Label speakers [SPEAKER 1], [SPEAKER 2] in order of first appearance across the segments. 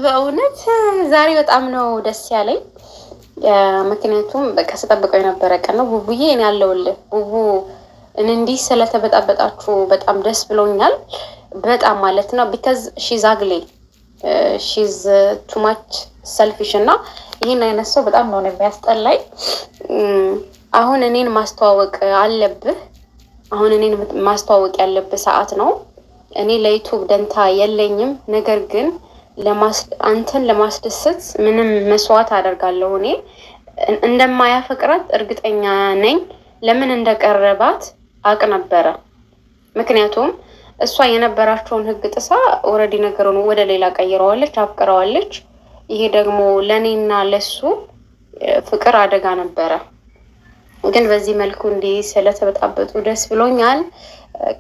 [SPEAKER 1] በእውነት ዛሬ በጣም ነው ደስ ያለኝ። ምክንያቱም በቃ ስጠብቀው የነበረ ቀን ነው። ቡቡዬ እኔ ያለውልህ ቡቡ እንዲህ ስለተበጣበጣችሁ በጣም ደስ ብሎኛል። በጣም ማለት ነው። ቢካዝ ሺዝ አግሊ ሺዝ ቱማች ሰልፊሽ እና ይህን አይነት ሰው በጣም ነው የሚያስጠላኝ። አሁን እኔን ማስተዋወቅ አለብህ። አሁን እኔን ማስተዋወቅ ያለብህ ሰዓት ነው። እኔ ለዩቱብ ደንታ የለኝም። ነገር ግን አንተን ለማስደሰት ምንም መስዋዕት አደርጋለሁ። እኔ እንደማያፈቅራት እርግጠኛ ነኝ። ለምን እንደቀረባት አቅ ነበረ። ምክንያቱም እሷ የነበራቸውን ህግ ጥሳ ኦልሬዲ ነገሩን ወደ ሌላ ቀይረዋለች፣ አፍቅረዋለች። ይሄ ደግሞ ለእኔና ለሱ ፍቅር አደጋ ነበረ። ግን በዚህ መልኩ እንዲህ ስለተበጣበጡ ደስ ብሎኛል።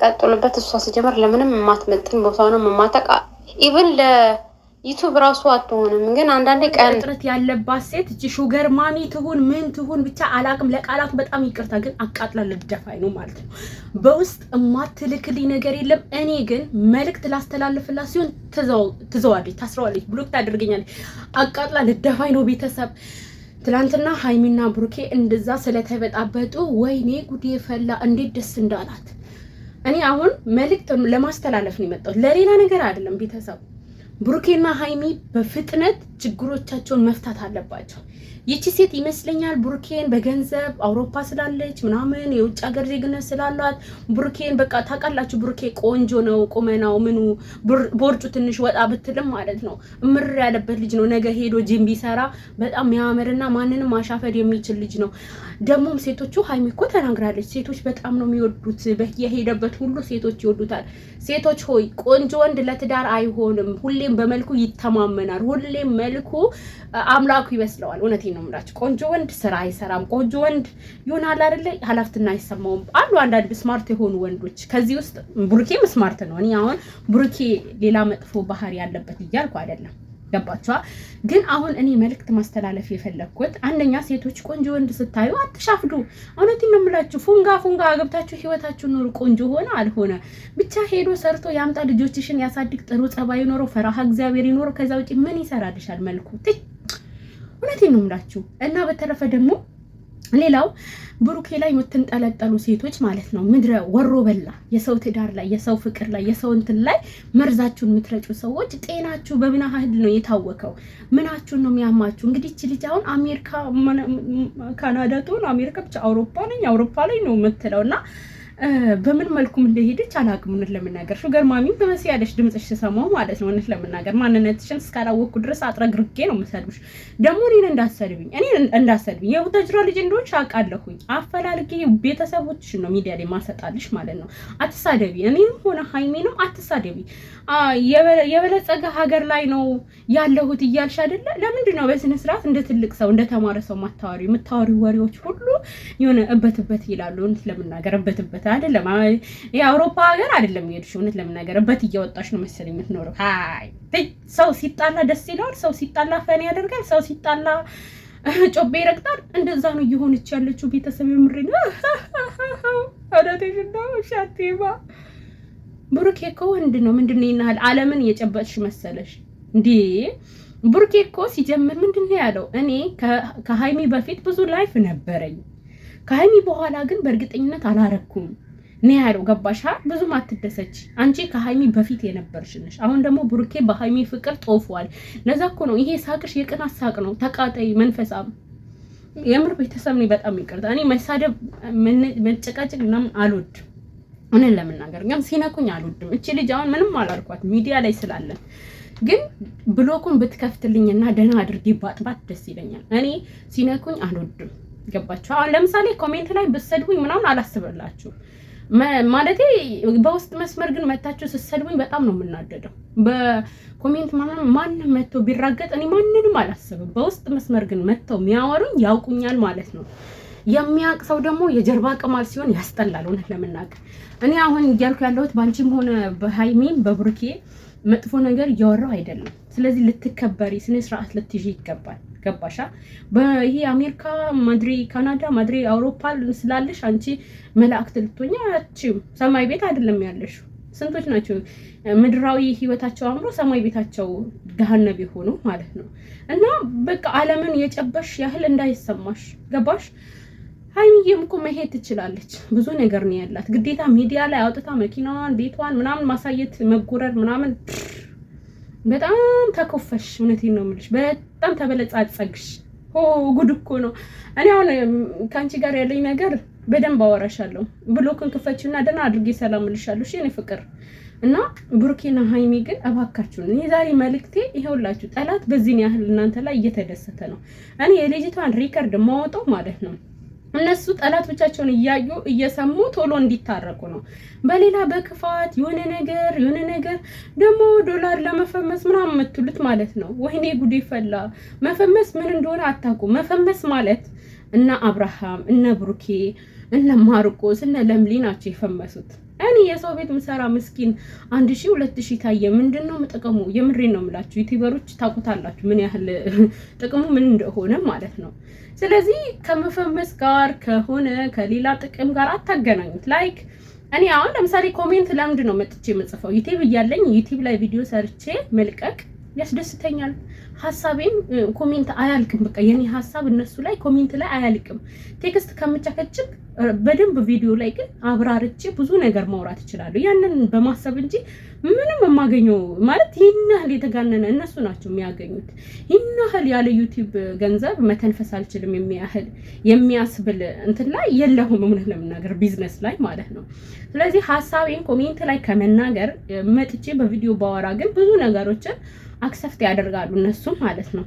[SPEAKER 1] ቀጥሉበት። እሷ ሲጀመር ለምንም የማትመጥን ቦታውንም የማታውቅ ኢቭን ለዩቱብ ራሱ አትሆንም። ግን አንዳንዴ ቀን
[SPEAKER 2] ጥረት ያለባት ሴት እቺ ሹገር ማሚ ትሁን ምን ትሁን ብቻ አላቅም። ለቃላቱ በጣም ይቅርታ፣ ግን አቃጥላ ልደፋኝ ነው ማለት ነው። በውስጥ የማትልክልኝ ነገር የለም። እኔ ግን መልእክት ላስተላልፍላት ሲሆን ትዘዋለች፣ ታስረዋለች፣ ብሎክ ታደርገኛለች። አቃጥላ ልደፋኝ ነው ቤተሰብ። ትላንትና ሀይሚና ብሩኬ እንደዛ ስለተበጣበጡ ወይኔ ጉዴ ፈላ፣ እንዴት ደስ እንዳላት። እኔ አሁን መልእክት ለማስተላለፍ ነው የመጣሁት፣ ለሌላ ነገር አይደለም ቤተሰብ። ብሩኬና ሀይሚ በፍጥነት ችግሮቻቸውን መፍታት አለባቸው። ይቺ ሴት ይመስለኛል ብሩኬን በገንዘብ አውሮፓ ስላለች ምናምን የውጭ ሀገር ዜግነት ስላሏት ብሩኬን በቃ ታውቃላችሁ፣ ብሩኬ ቆንጆ ነው፣ ቁመናው ምኑ ቦርጩ ትንሽ ወጣ ብትልም ማለት ነው እምር ያለበት ልጅ ነው። ነገ ሄዶ ጂም ቢሰራ በጣም የሚያምርና ማንንም ማሻፈድ የሚችል ልጅ ነው። ደግሞም ሴቶቹ ሀይሚ እኮ ተናግራለች፣ ሴቶች በጣም ነው የሚወዱት፣ የሄደበት ሁሉ ሴቶች ይወዱታል። ሴቶች ሆይ ቆንጆ ወንድ ለትዳር አይሆንም፣ ሁሌም በመልኩ ይተማመናል፣ ሁሌም መልኩ አምላኩ ይመስለዋል። እውነቴን ነው የምላችሁ። ቆንጆ ወንድ ስራ አይሰራም። ቆንጆ ወንድ ይሆናል አይደለ? ኃላፊነት አይሰማውም። አሉ አንዳንድ ስማርት የሆኑ ወንዶች። ከዚህ ውስጥ ብሩኬም ስማርት ነው። እኔ አሁን ብሩኬ ሌላ መጥፎ ባህሪ ያለበት እያልኩ አይደለም። ገባችኋ? ግን አሁን እኔ መልእክት ማስተላለፍ የፈለግኩት አንደኛ ሴቶች ቆንጆ ወንድ ስታዩ አትሻፍዱ። እውነቴን ነው የምላችሁ። ፉንጋ አገብታችሁ ህይወታችሁ ኑሩ። ቆንጆ ሆነ አልሆነ ብቻ ሄዶ ሰርቶ ያምጣ፣ ልጆችሽን ያሳድግ፣ ጥሩ ጸባይ ይኖረው፣ ፈራሃ እግዚአብሔር ይኖረው። ከዛ ውጪ ምን ይሰራልሻል መልኩ? እውነቴን ነው የምላችሁ። እና በተረፈ ደግሞ ሌላው ብሩኬ ላይ የምትንጠለጠሉ ሴቶች ማለት ነው፣ ምድረ ወሮ በላ የሰው ትዳር ላይ የሰው ፍቅር ላይ የሰው እንትን ላይ መርዛችሁን የምትረጩ ሰዎች ጤናችሁ በምን ያህል ነው የታወቀው? ምናችሁን ነው የሚያማችሁ? እንግዲህ እቺ ልጅ አሁን አሜሪካ ካናዳ ትሆን አሜሪካ ብቻ አውሮፓ ላይ ነው የምትለውና በምን መልኩም እንደሄደች አላውቅም። እውነት ለመናገር ሹገር ማሚም በመሲያለሽ ድምጽሽ ስሰማው ማለት ነው። እውነት ለመናገር ማንነትሽን እስካላወቅኩ ድረስ አጥረግርጌ ነው የምሰድብሽ። ደግሞ እኔን እንዳሰድብኝ የቡታጅራ ልጅ እንደሆንሽ አውቃለሁኝ። አፈላልጌ ቤተሰቦችሽን ነው ሚዲያ ላይ ማሰጣልሽ ማለት ነው። አትሳደቢ፣ እኔንም ሆነ ሀይሜንም አትሳደቢ። የበለጸገ ሀገር ላይ ነው ያለሁት እያልሽ አይደለ? ለምንድን ነው በስነ ስርዓት እንደ ትልቅ ሰው እንደ ተማረ ሰው የምታወሪው ወሬዎች ሁሉ የሆነ እበትበት ይላሉ። እውነት ለመናገር እበትበት አይደለም። የአውሮፓ ሀገር አይደለም የሄድሽው። እውነት ለመናገር እበት እያወጣሽ ነው መሰለኝ የምትኖረው። አይ ሰው ሲጣላ ደስ ይለዋል። ሰው ሲጣላ ፈን ያደርጋል። ሰው ሲጣላ ጮቤ ይረግጣል። እንደዛ ነው እየሆነች ያለችው ቤተሰብ። የምሬን ነው ሻቴባ ብሩኬ እኮ ወንድ ነው። ምንድነው ይናል ዓለምን እየጨበጥሽ መሰለሽ እንዴ? ብሩኬ እኮ ሲጀምር ምንድነው ያለው? እኔ ከሀይሚ በፊት ብዙ ላይፍ ነበረኝ፣ ከሀይሚ በኋላ ግን በእርግጠኝነት አላረኩም ነው ያለው። ገባሻ? ብዙም አትደሰች አንቺ ከሀይሚ በፊት የነበርሽ ነሽ። አሁን ደግሞ ብሩኬ በሀይሚ ፍቅር ጦፏል። ለዛ እኮ ነው ይሄ ሳቅሽ የቅናት ሳቅ ነው። ተቃጣይ መንፈሳም የምር ቤተሰብ ነው። በጣም ይቅርታ። እኔ መሳደብ መጨቃጨቅ ምናምን አልወድም። እኔን ለምናገር ግን ሲነኩኝ አልወድም። እቺ ልጅ አሁን ምንም አላልኳት ሚዲያ ላይ ስላለን፣ ግን ብሎኩን ብትከፍትልኝና ደህና አድርጌ ባጥባት ደስ ይለኛል። እኔ ሲነኩኝ አልወድም። ገባችሁ? አሁን ለምሳሌ ኮሜንት ላይ ብትሰድቡኝ ምናምን አላስብላችሁ ማለቴ፣ በውስጥ መስመር ግን መታችሁ ስትሰድቡኝ በጣም ነው የምናደደው። በኮሜንት ማንም መጥቶ ቢራገጥ እኔ ማንንም አላስብም። በውስጥ መስመር ግን መጥተው የሚያወሩኝ ያውቁኛል ማለት ነው። የሚያውቅ ሰው ደግሞ የጀርባ ቅማል ሲሆን ያስጠላል። እውነት ለመናገር እኔ አሁን እያልኩ ያለሁት ባንቺም ሆነ በሀይሜም በብሩኬ መጥፎ ነገር እያወራው አይደለም። ስለዚህ ልትከበሪ ስነ ስርዓት ልትይዥ ይገባል። ገባሻ? በይሄ አሜሪካ ማድሪ ካናዳ ማድሪ አውሮፓ ስላለሽ አንቺ መላእክት ልትሆኛ አትችይም። ሰማይ ቤት አይደለም ያለሽው። ስንቶች ናቸው ምድራዊ ህይወታቸው አምሮ ሰማይ ቤታቸው ገሃነብ የሆኑ ማለት ነው። እና በቃ ዓለምን የጨበሽ ያህል እንዳይሰማሽ ገባሽ? ሀይሚዬም እኮ መሄድ ትችላለች። ብዙ ነገር ነው ያላት። ግዴታ ሚዲያ ላይ አውጥታ መኪናዋን ቤቷን ምናምን ማሳየት መጎረር ምናምን በጣም ተኮፈሽ። እውነቴን ነው የምልሽ፣ በጣም ተበለጻጸግሽ። ጉድ እኮ ነው። እኔ አሁን ከአንቺ ጋር ያለኝ ነገር በደንብ አወራሻለሁ። ብሎክን ክፈችና ደህና አድርጌ ሰላም እልሻለሁ። እሺ የኔ ፍቅር እና ብሩኬና ሀይሚ ግን እባካችሁን፣ እኔ ዛሬ መልእክቴ ይኸውላችሁ፣ ጠላት በዚህን ያህል እናንተ ላይ እየተደሰተ ነው። እኔ የልጅቷን ሪከርድ ማወጣው ማለት ነው እነሱ ጠላቶቻቸውን እያዩ እየሰሙ ቶሎ እንዲታረቁ ነው። በሌላ በክፋት የሆነ ነገር ደግሞ ዶላር ለመፈመስ ምናምን የምትሉት ማለት ነው። ወይኔ ጉዴ ፈላ። መፈመስ ምን እንደሆነ አታውቁ። መፈመስ ማለት እነ አብርሃም እነ ብሩኬ እነ ማርቆስ እነ ለምሊ ናቸው የፈመሱት። እኔ የሰው ቤት ምሰራ ምስኪን 1000 2000 ታየ። ምንድነው ጥቅሙ? የምሬን ነው የምላችሁ። ዩቲዩበሮች ታውቁታላችሁ ምን ያህል ጥቅሙ ምን እንደሆነ ማለት ነው። ስለዚህ ከመፈመስ ጋር ከሆነ ከሌላ ጥቅም ጋር አታገናኙት። ላይክ እኔ አሁን ለምሳሌ ኮሜንት ለምንድን ነው መጥቼ የምጽፈው? ዩቲዩብ እያለኝ ዩቲዩብ ላይ ቪዲዮ ሰርቼ መልቀቅ ያስደስተኛል። ሀሳቤን ኮሜንት አያልቅም። በቃ የኔ ሀሳብ እነሱ ላይ ኮሜንት ላይ አያልቅም። ቴክስት ከምጨከጭቅ በደንብ ቪዲዮ ላይ ግን አብራርቼ ብዙ ነገር ማውራት ይችላሉ። ያንን በማሰብ እንጂ ምንም የማገኘው ማለት ይህን ያህል የተጋነነ እነሱ ናቸው የሚያገኙት። ይህን ያህል ያለ ዩቲዩብ ገንዘብ መተንፈስ አልችልም የሚያህል የሚያስብል እንትን ላይ የለሁም፣ እውነት ለመናገር ቢዝነስ ላይ ማለት ነው። ስለዚህ ሀሳቤን ኮሜንት ላይ ከመናገር መጥቼ በቪዲዮ ባወራ ግን ብዙ ነገሮችን አክሰፍት ያደርጋሉ እነሱ ማለት ነው።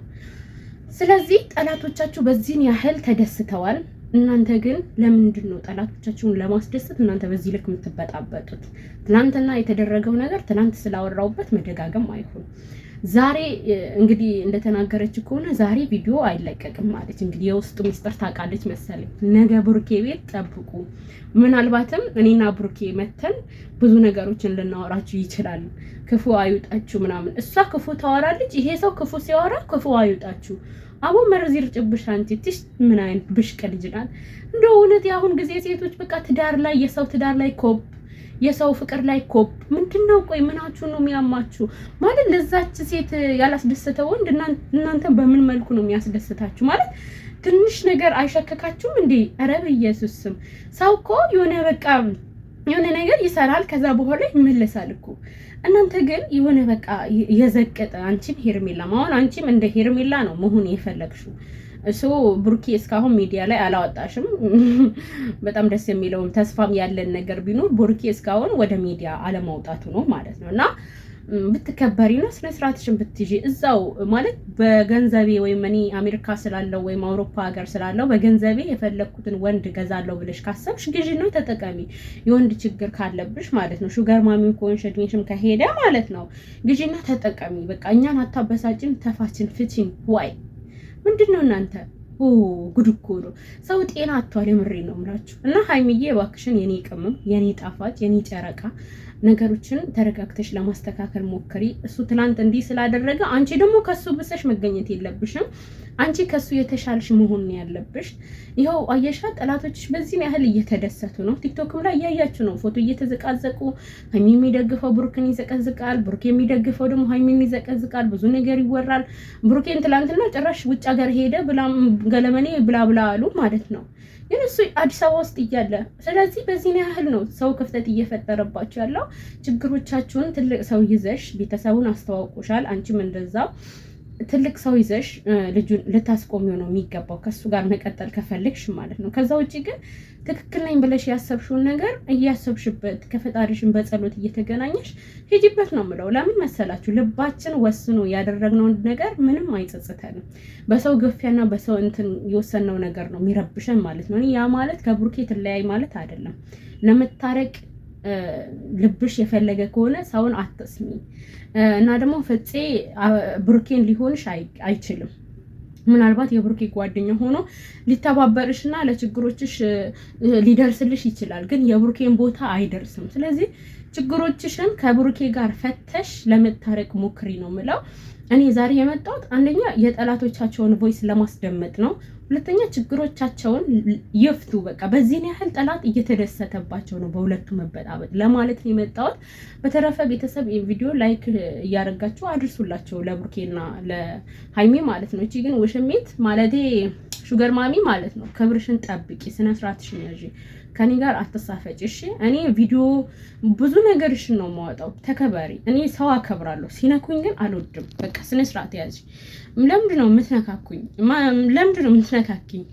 [SPEAKER 2] ስለዚህ ጠላቶቻችሁ በዚህን ያህል ተደስተዋል። እናንተ ግን ለምንድን ነው ጠላቶቻችሁን ለማስደሰት እናንተ በዚህ ልክ የምትበጣበጡት? ትናንትና የተደረገው ነገር ትናንት ስላወራውበት መደጋገም አይሆን። ዛሬ እንግዲህ እንደተናገረች ከሆነ ዛሬ ቪዲዮ አይለቀቅም ማለት እንግዲህ የውስጡ ሚስጥር ታውቃለች መሰለኝ። ነገ ብሩኬ ቤት ጠብቁ። ምናልባትም እኔና ብሩኬ መተን ብዙ ነገሮችን ልናወራችሁ ይችላል። ክፉ አይውጣችሁ ምናምን። እሷ ክፉ ታወራለች፣ ይሄ ሰው ክፉ ሲያወራ ክፉ አይውጣችሁ። አቦ መርዝ ይርጭብሽ አንቺ ትሽ ምን አይነት ብሽቅ ልጅ ናት እንደው እውነት። የአሁን ጊዜ ሴቶች በቃ ትዳር ላይ የሰው ትዳር ላይ ኮፕ የሰው ፍቅር ላይ ኮፕ ምንድነው? ቆይ ምናችሁ ነው የሚያማችሁ? ማለት ለዛች ሴት ያላስደሰተ ወንድ እናንተ በምን መልኩ ነው የሚያስደስታችሁ? ማለት ትንሽ ነገር አይሸከካችሁም እንዴ? ኧረ በኢየሱስ ስም ሰው እኮ የሆነ ነገር ይሰራል፣ ከዛ በኋላ ይመለሳል እኮ። እናንተ ግን የሆነ በቃ የዘቀጠ አንቺም ሄርሜላ ማሆን አንቺም እንደ ሄርሜላ ነው መሆን የፈለግሽው። እሱ ብሩኬ እስካሁን ሚዲያ ላይ አላወጣሽም። በጣም ደስ የሚለው ተስፋም ያለን ነገር ቢኖር ብሩኬ እስካሁን ወደ ሚዲያ አለማውጣቱ ነው ማለት ነው። እና ብትከበሪ ነው ስነ ስርዓትሽን ብትይዢ እዛው ማለት በገንዘቤ ወይም እኔ አሜሪካ ስላለው ወይም አውሮፓ ሀገር ስላለው በገንዘቤ የፈለኩትን ወንድ ገዛለሁ ብለሽ ካሰብሽ ግዢ ነው ተጠቀሚ። የወንድ ችግር ካለብሽ ማለት ነው ሹገር ማሚ ኮንሽ እድሜሽም ከሄደ ማለት ነው ግዢና ተጠቀሚ። በቃ እኛን አታበሳጭን፣ ተፋችን፣ ፍቺን ዋይ ምንድነው እናንተ? ጉድ እኮ ነው። ሰው ጤና አጥቷል። የምሬ ነው የምላችሁ። እና ሀይሚዬ እባክሽን የኔ ቅመም፣ የኔ ጣፋጭ፣ የኔ ጨረቃ ነገሮችን ተረጋግተሽ ለማስተካከል ሞክሪ። እሱ ትናንት እንዲህ ስላደረገ አንቺ ደግሞ ከሱ ብሰሽ መገኘት የለብሽም። አንቺ ከሱ የተሻልሽ መሆን ያለብሽ። ይኸው አየሻ ጠላቶችሽ በዚህ ያህል እየተደሰቱ ነው። ቲክቶክም ላይ እያያችሁ ነው። ፎቶ እየተዘቃዘቁ ሀይሚ የሚደግፈው ብሩክን ይዘቀዝቃል፣ ብሩክ የሚደግፈው ደግሞ ሀይሚን ይዘቀዝቃል። ብዙ ነገር ይወራል። ብሩኬን ትላንትና ጭራሽ ውጭ ሀገር ሄደ ገለመኔ ብላ አሉ ማለት ነው። ግን እሱ አዲስ አበባ ውስጥ እያለ ስለዚህ በዚህ ያህል ነው ሰው ክፍተት እየፈጠረባችሁ ያለው። ችግሮቻችሁን ትልቅ ሰው ይዘሽ ቤተሰቡን አስተዋውቆሻል። አንቺም እንደዛው ትልቅ ሰው ይዘሽ ልጁን ልታስቆሚው ነው የሚገባው ከሱ ጋር መቀጠል ከፈልግሽ ማለት ነው። ከዛ ውጪ ግን ትክክል ነኝ ብለሽ ያሰብሽውን ነገር እያሰብሽበት ከፈጣሪሽን በጸሎት እየተገናኘሽ ሂጂበት ነው የምለው። ለምን መሰላችሁ? ልባችን ወስኖ ያደረግነው ነገር ምንም አይጸጽተንም። በሰው ግፊያና በሰው እንትን የወሰነው ነገር ነው የሚረብሸን ማለት ነው። ያ ማለት ከብሩኬ ትለያይ ማለት አይደለም። ለመታረቅ ልብሽ የፈለገ ከሆነ ሰውን አትስሚ። እና ደግሞ ፍፄ ብሩኬን ሊሆንሽ አይችልም። ምናልባት የብሩኬ ጓደኛ ሆኖ ሊተባበርሽና ለችግሮችሽ ሊደርስልሽ ይችላል፣ ግን የብሩኬን ቦታ አይደርስም። ስለዚህ ችግሮችሽን ከብሩኬ ጋር ፈተሽ ለመታረቅ ሞክሪ ነው ምለው። እኔ ዛሬ የመጣሁት አንደኛ የጠላቶቻቸውን ቮይስ ለማስደመጥ ነው። ሁለተኛ ችግሮቻቸውን ይፍቱ። በቃ በዚህን ያህል ጠላት እየተደሰተባቸው ነው በሁለቱ መበጣበጥ ለማለት ነው የመጣሁት። በተረፈ ቤተሰብ ቪዲዮ ላይክ እያደረጋችሁ አድርሱላቸው ለብሩኬና ለሃይሚ ማለት ነው። እቺ ግን ውሽሜት ማለቴ ሹገር ማሚ ማለት ነው። ክብርሽን ጠብቂ፣ ስነ ስርዓትሽን ያዢ፣ ከኔ ጋር አትሳፈጭ እሺ። እኔ ቪዲዮ ብዙ ነገርሽን ነው የማወጣው፣ ተከበሪ። እኔ ሰው አከብራለሁ፣ ሲነኩኝ ግን አልወድም። በቃ ስነ ስርዓት ያዢ። ለምንድን ነው የምትነካኩኝ? ለምንድን ነው የምትነካኪኝ?